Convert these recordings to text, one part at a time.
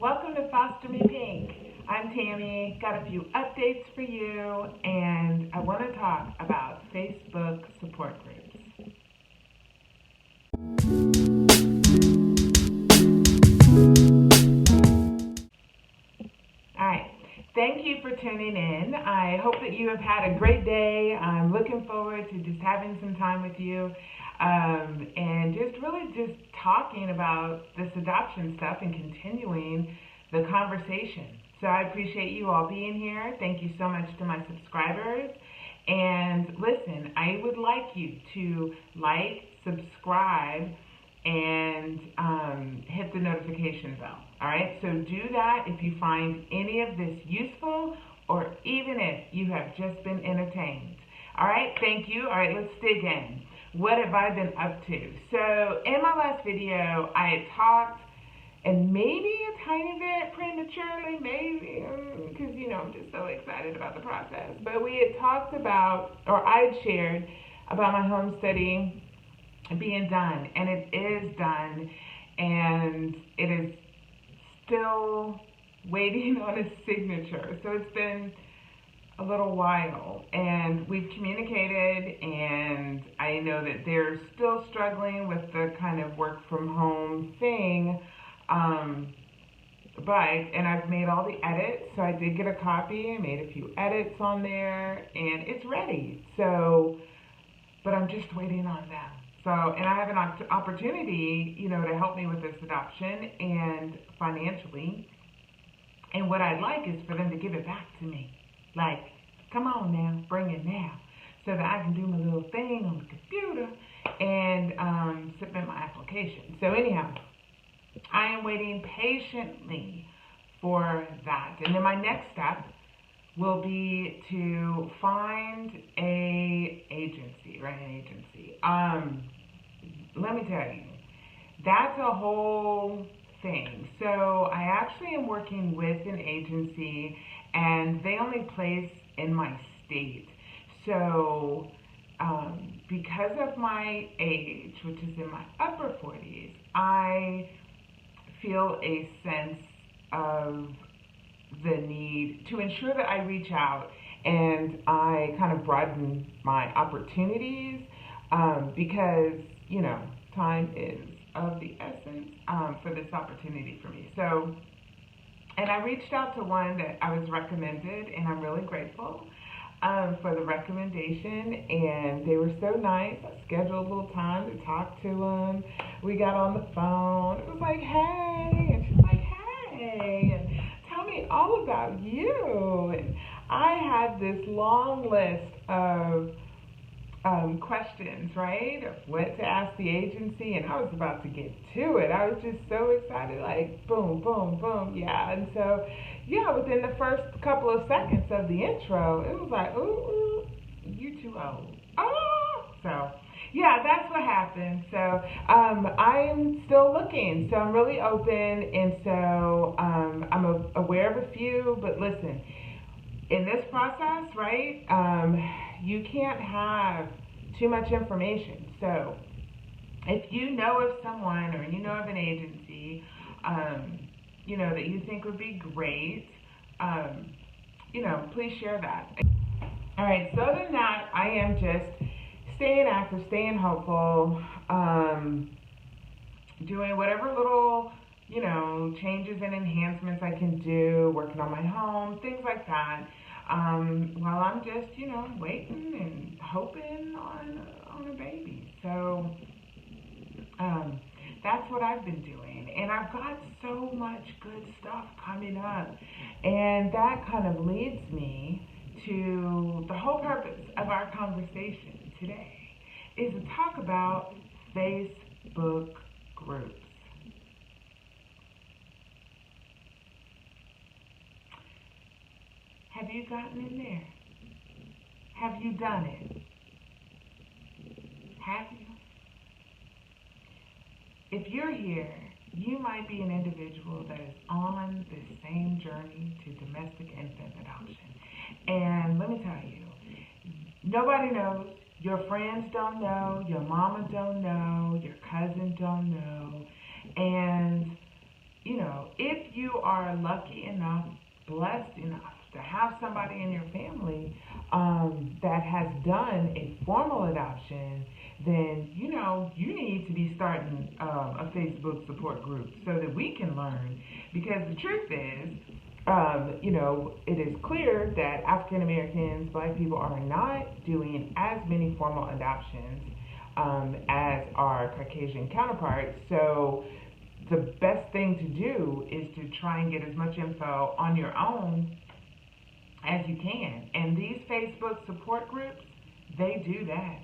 Welcome to Foster Me Pink. I'm Tammy, got a few updates for you, and I want to talk about Facebook support groups. Alright, thank you for tuning in. I hope that you have had a great day. I'm looking forward to just having some time with you and just talking about this adoption stuff and continuing the conversation. So I appreciate you all being here. Thank you so much to my subscribers. And listen, I would like you to like, subscribe, and hit the notification bell. All right, so do that if you find any of this useful or even if you have just been entertained. All right, thank you. All right, let's dig in. What have I been up to? So in my last video, I had talked, and maybe a tiny bit prematurely, maybe, because, I'm just so excited about the process. But we had talked about, or I had shared about my homesteading being done, and it is done, and it is still waiting on a signature. So it's been a little while, and we've communicated, and I know that they're still struggling with the kind of work from home thing, and I've made all the edits, so I did get a copy. I made a few edits on there, and it's ready. So, but I'm just waiting on them. So, and I have an opportunity, to help me with this adoption and financially. And what I'd like is for them to give it back to me. Like, come on now, bring it now. So that I can do my little thing on the computer and submit my application. So anyhow, I am waiting patiently for that. And then my next step will be to find an agency. Let me tell you, that's a whole thing. So I actually am working with an agency, and they only place in my state. So because of my age, which is in my upper 40s, I feel a sense of the need to ensure that I reach out and I kind of broaden my opportunities because, time is of the essence for this opportunity for me. So, and I reached out to one that I was recommended, and I'm really grateful for the recommendation, and they were so nice. I scheduled a little time to talk to them. We got on the phone. It was like, hey, and she's like, hey, and tell me all about you. And I had this long list of questions, right, of what to ask the agency, and I was about to get to it. I was just so excited, like boom, boom, boom, yeah. And so, within the first couple of seconds of the intro, it was like, ooh, you too old. Oh, so that's what happened. So I'm still looking, so I'm really open, and so I'm aware of a few, but listen, in this process, right, you can't have too much information. So if you know of someone, or you know of an agency, that you think would be great, please share that. All right, so other than that, I am just staying active, staying hopeful, doing whatever little, changes and enhancements I can do, working on my home, things like that, while I'm just, waiting and hoping on a baby. So that's what I've been doing, and I've got so much good stuff coming up, and that kind of leads me to the whole purpose of our conversation today is to talk about Facebook groups. Have you gotten in there? Have you done it? Have you? If you're here, you might be an individual that is on the same journey to domestic infant adoption. And let me tell you, nobody knows. Your friends don't know. Your mama don't know. Your cousin don't know. And, if you are are lucky enough, blessed enough to have somebody in your family that has done a formal adoption, then you need to be starting a Facebook support group so that we can learn. Because the truth is, it is clear that African Americans, Black people are not doing as many formal adoptions as our Caucasian counterparts. So the best thing to do is to try and get as much info on your own as you can. And these Facebook support groups, they do that.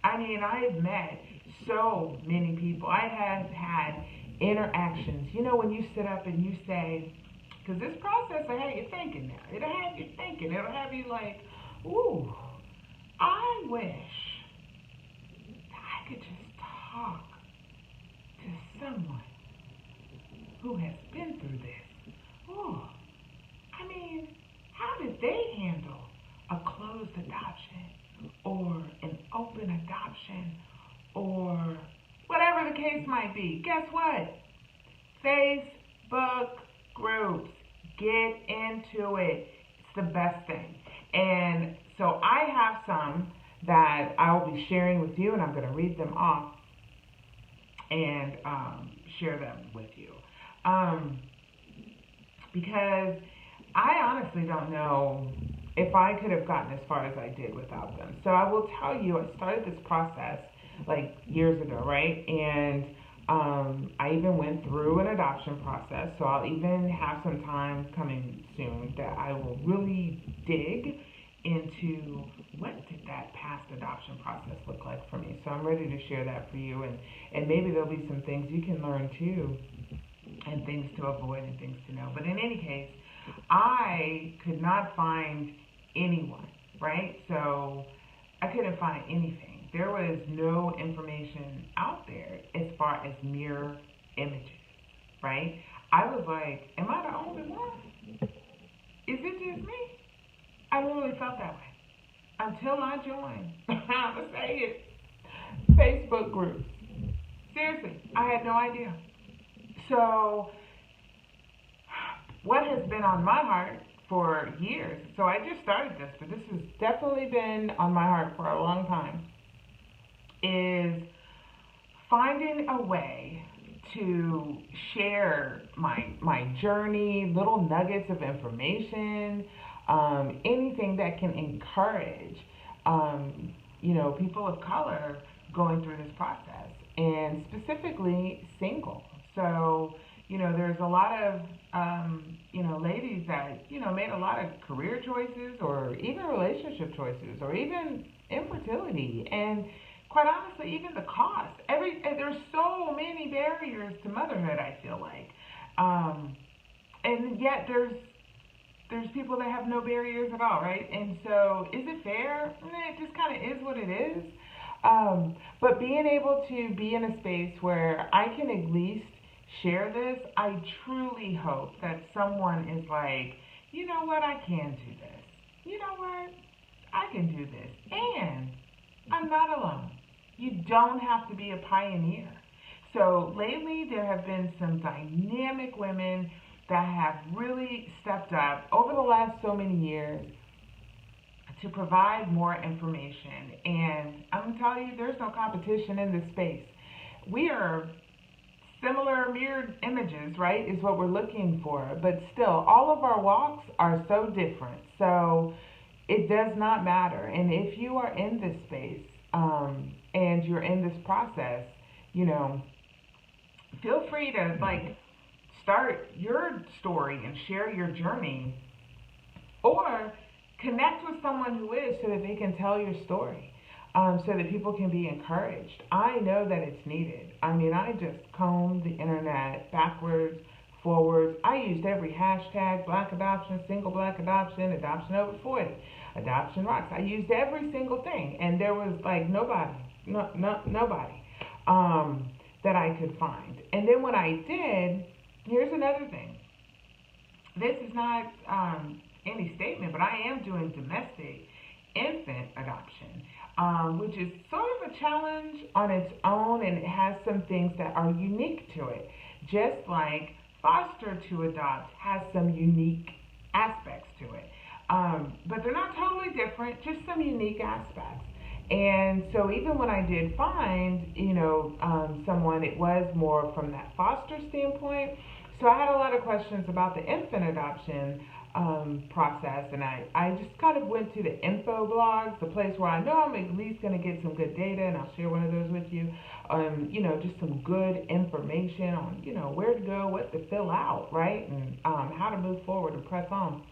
I mean, I've met so many people. I have had interactions. When you sit up and you say, because this process will have you thinking now. It'll have you thinking. It'll have you like, ooh, I wish that I could just talk to someone who has been through this. Ooh, I mean, how did they handle a closed adoption or an open adoption or whatever the case might be? Guess what? Facebook groups. Get into it. It's the best thing. And so I have some that I'll be sharing with you, and I'm going to read them off and share them with you. Because I honestly don't know if I could have gotten as far as I did without them. So I will tell you, I started this process like years ago, right? And I even went through an adoption process, so I'll even have some time coming soon that I will really dig into what did that past adoption process look like for me. So I'm ready to share that for you, and maybe there'll be some things you can learn too, and things to avoid and things to know. But in any case, I could not find anyone, right? So I couldn't find anything. There was no information out there as far as mirror images, right? I was like, am I the only one? Is it just me? I literally felt that way until I joined, I'm going to say it, Facebook groups. Seriously, I had no idea. So what has been on my heart for years, so I just started this, but this has definitely been on my heart for a long time, is finding a way to share my journey, little nuggets of information, anything that can encourage, people of color going through this process, and specifically single. So, there's a lot of, ladies that, made a lot of career choices or even relationship choices or even infertility. And quite honestly, even the cost. There's so many barriers to motherhood, I feel like. And yet there's people that have no barriers at all, right? And so is it fair? It just kind of is what it is. But being able to be in a space where I can at least share this, I truly hope that someone is like, you know what, I can do this. You know what, I can do this. And I'm not alone. You don't have to be a pioneer. So lately there have been some dynamic women that have really stepped up over the last so many years to provide more information. And I'm telling you, there's no competition in this space. We are similar mirrored images, right, is what we're looking for. But still, all of our walks are so different. So it does not matter. And if you are in this space and you're in this process, feel free to start your story and share your journey, or connect with someone who is, so that they can tell your story, so that people can be encouraged. I know that it's needed. I mean, I just combed the internet backwards, forwards. I used every hashtag: Black adoption, single Black adoption, adoption over 40, adoption rocks. I used every single thing, and there was nobody that I could find. And then when I did, here's another thing. This is not any statement, but I am doing domestic infant adoption, which is sort of a challenge on its own, and it has some things that are unique to it. Just like foster to adopt has some unique aspects to it. But they're not totally different, just some unique aspects. And so even when I did find, someone, it was more from that foster standpoint. So I had a lot of questions about the infant adoption process, and I just kind of went to the info blogs, the place where I know I'm at least going to get some good data, and I'll share one of those with you. Just some good information on, where to go, what to fill out, right, and how to move forward and press on.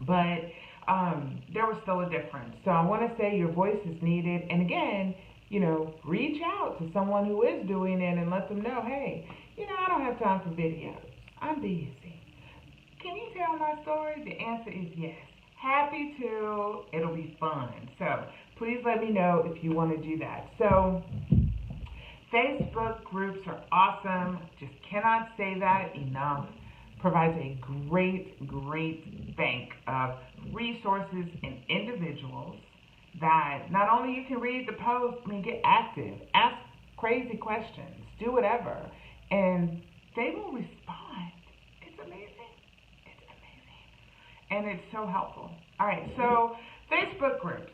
But there was still a difference. So I want to say your voice is needed. And again, reach out to someone who is doing it and let them know, hey, I don't have time for videos. I'm busy. Can you tell my story? The answer is yes. Happy to. It'll be fun. So please let me know if you want to do that. So Facebook groups are awesome. Just cannot say that enough. Provides a great bank of resources and individuals that not only you can read the post, get active, ask crazy questions, do whatever, and they will respond. It's amazing. It's amazing. And it's so helpful. All right, so Facebook groups.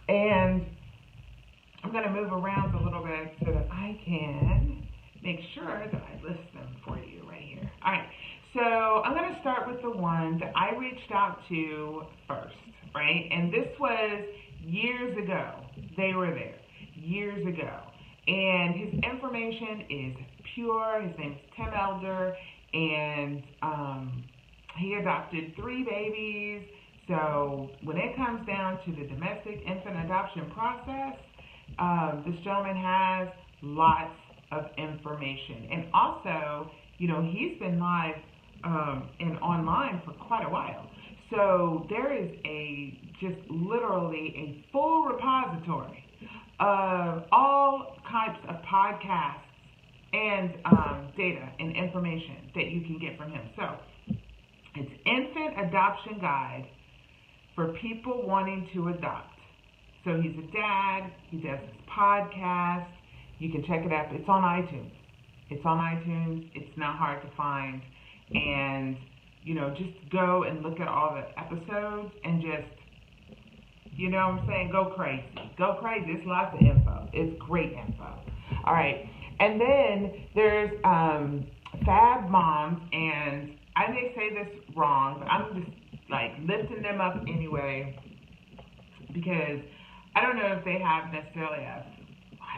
And I'm going to move around a little bit so that I can make sure that I list them for you right here. All right. So I'm going to start with the one that I reached out to first, right? And this was years ago. They were there years ago. And his information is pure. His name is Tim Elder. And he adopted 3 babies. So when it comes down to the domestic infant adoption process, this gentleman has lots of information. And also, he's been live and online for quite a while. So there is just literally a full repository of all types of podcasts and data and information that you can get from him. So it's Infant Adoption Guide for people wanting to adopt. So he's a dad. He does his podcast. You can check it out. It's on iTunes. It's not hard to find. And, just go and look at all the episodes and just, go crazy. Go crazy. It's lots of info. It's great info. All right. And then there's Fab Moms, and I may say this wrong, but I'm just, lifting them up anyway because I don't know if they have necessarily I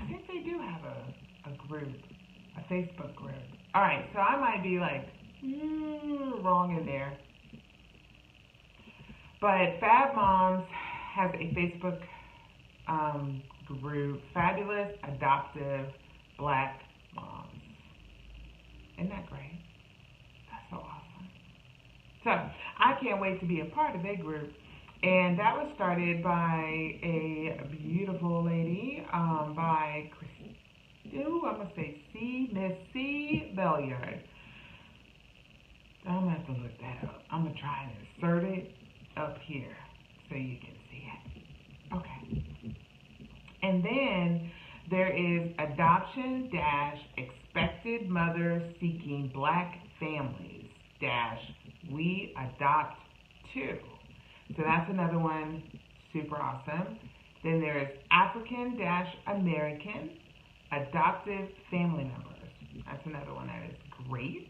think they do have a group, a Facebook group. All right. So I might be wrong in there. But Fab Moms has a Facebook group, Fabulous Adoptive Black Moms. Isn't that great? That's so awesome. So I can't wait to be a part of their group. And that was started by a beautiful lady by Miss C. Belliard. I'm going to have to look that up. I'm going to try and insert it up here so you can see it. Okay. And then there is Adoption Expected Mothers Seeking Black Families We Adopt Too. So that's another one, super awesome. Then there's African American Adoptive Family Members. That's another one that is great.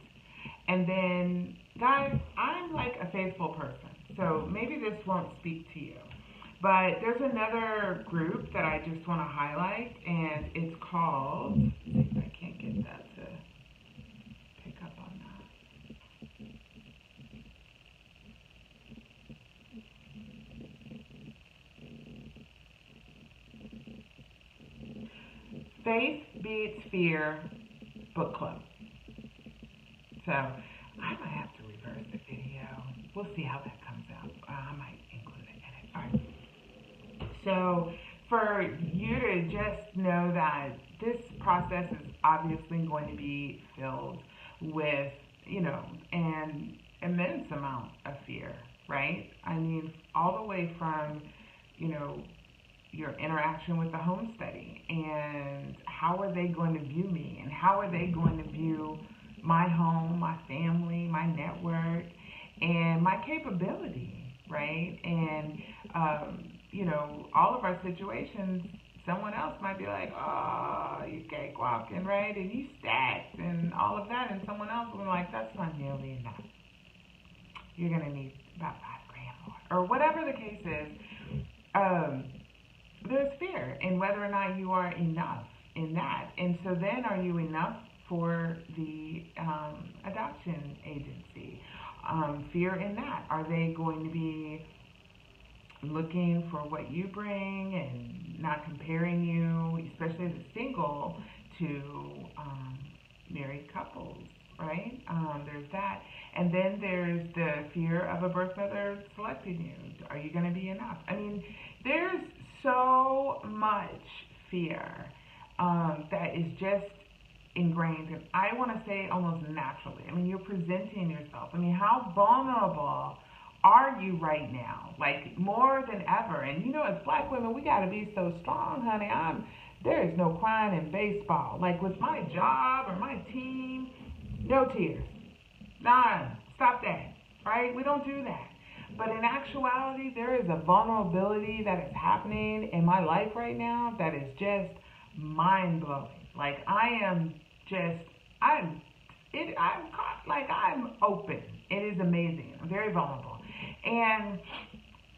And then, guys, I'm like a faithful person, so maybe this won't speak to you. But there's another group that I just want to highlight, and it's called, let's see if I can't get that to pick up on that. Faith Beats Fear Book Club. So I might have to reverse the video. We'll see how that comes out. I might include it in it. All right. So for you to just know that this process is obviously going to be filled with, an immense amount of fear, right? I mean, all the way from, your interaction with the home study and how are they going to view me and how are they going to view my home, my family. our capability, right? And, all of our situations, someone else might be like, oh, you cakewalking, right? And you stacked and all of that. And someone else will be like, that's not nearly enough. You're going to need about 5 grand more. Or whatever the case is, there's fear in whether or not you are enough in that. And so then are you enough for the adoption agency? Fear in that. Are they going to be looking for what you bring and not comparing you, especially as a single, to married couples, right? There's that. And then there's the fear of a birth mother selecting you. Are you going to be enough? I mean, there's so much fear that is just ingrained, and I want to say almost naturally. I mean, you're presenting yourself. I mean, how vulnerable are you right now? Like, more than ever. And as black women, we got to be so strong, honey. There is no crying in baseball. Like, with my job or my team, no tears. None. Stop that. Right? We don't do that. But in actuality, there is a vulnerability that is happening in my life right now that is just mind-blowing. Like, I'm caught, like, I'm open. It is amazing. I'm very vulnerable. And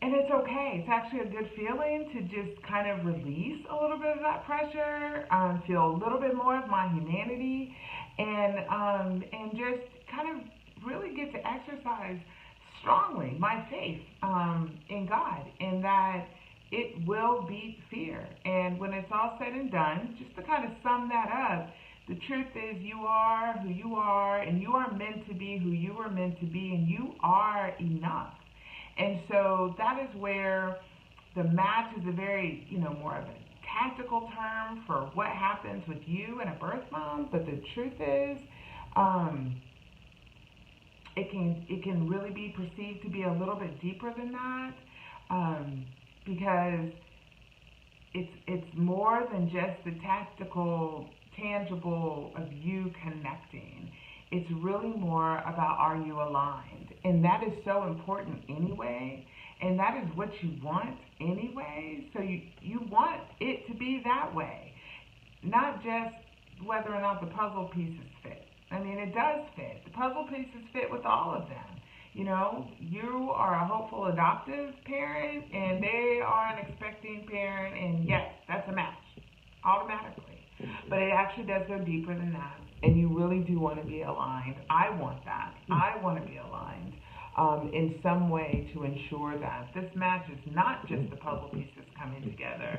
it's okay. It's actually a good feeling to just kind of release a little bit of that pressure, feel a little bit more of my humanity, and just kind of really get to exercise strongly my faith in God, in that it will beat fear. And when it's all said and done, just to kind of sum that up, the truth is you are who you are, and you are meant to be who you were meant to be, and you are enough. And so that is where the match is a very, more of a tactical term for what happens with you and a birth mom. But the truth is, it can really be perceived to be a little bit deeper than that, because it's more than just the tactical, tangible of you connecting. It's really more about, are you aligned? And that is so important anyway. And that is what you want anyway. So you want it to be that way. Not just whether or not the puzzle pieces fit. I mean, it does fit. The puzzle pieces fit with all of them. You are a hopeful adoptive parent, and they are an expecting parent, and yes, that's a match, automatically. But it actually does go deeper than that, and you really do want to be aligned. I want that. I want to be aligned in some way to ensure that this match is not just the puzzle pieces coming together,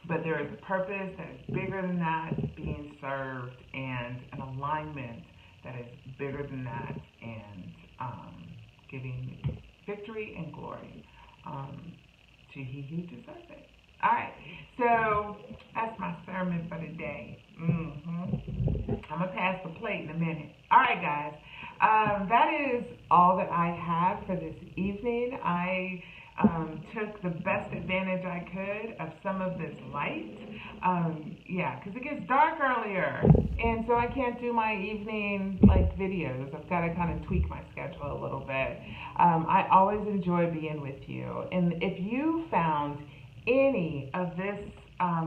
but there is a purpose that is bigger than that being served, and an alignment that is bigger than that, and giving victory and glory to he who deserves it. All right, so that's my sermon for today. I'm going to pass the plate in a minute. All right, guys. That is all that I have for this evening. I took the best advantage I could of some of this light. Because it gets dark earlier, and so I can't do my evening videos. I've got to kind of tweak my schedule a little bit. I always enjoy being with you, and if you found any of this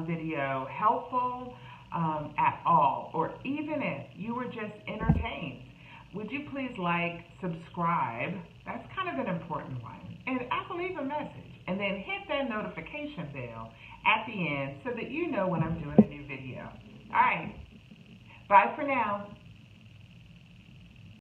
video helpful at all, or even if you were just entertained, would you please subscribe? That's kind of an important one. And I will leave a message. And then hit that notification bell at the end so that you know when I'm doing a new video. All right. Bye for now.